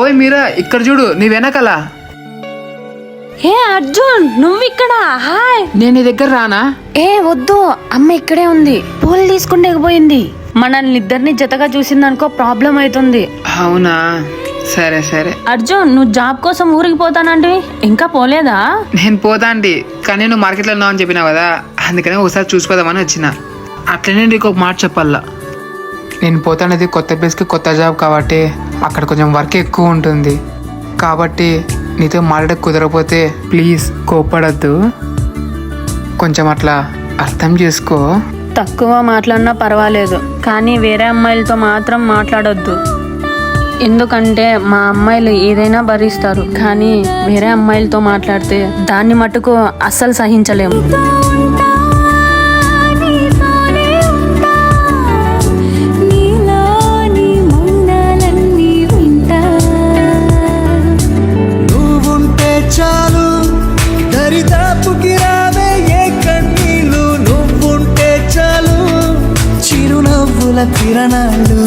ఓయ్ మీరా ఇక్కడ చూడు నీ వెనకాల. ఏ అర్జున్ నువ్వు ఇక్కడ? హాయ్. నేను నీ దగ్గర రానా? ఏ వద్దు, అమ్మ ఇక్కడే ఉంది, పూలు తీసుకుంటే పోయింది. మనల్ని ఇద్దరిని జతగా చూసిందనుకో ప్రాబ్లం అవుతుంది. అవునా, సరే సరే. అర్జున్ నువ్వు జాబ్ కోసం ఊరికి పోతానంటే ఇంకా పోలేదా? నేను పోతా అండి, కానీ నువ్వు మార్కెట్లో ఉన్నావు అని చెప్పినావు కదా, అందుకనే ఒకసారి చూసిపోదామని వచ్చిన. అట్లనే నీకు ఒక మాట చెప్పాలా, నేను పోతానేది కొత్త ప్లేస్కి కొత్త జాబ్ కాబట్టి అక్కడ కొంచెం వర్క్ ఎక్కువ ఉంటుంది. కాబట్టి నీతో మాట్లాడ కుదరకపోతే ప్లీజ్ కోప్పడద్దు, కొంచెం అట్లా అర్థం చేసుకో. తక్కువ మాట్లాడినా పర్వాలేదు, కానీ వేరే అమ్మాయిలతో మాత్రం మాట్లాడొద్దు. ఎందుకంటే మా అమ్మాయిలు ఏదైనా భరిస్తారు, కానీ వేరే అమ్మాయిలతో మాట్లాడితే దాన్ని మటుకు అస్సలు సహించలేము. చాలు దరిదాపుకి రావే ఏ కన్నీళ్ళు, నువ్వుంటే చాలు చిరునవ్వుల కిరణాలు.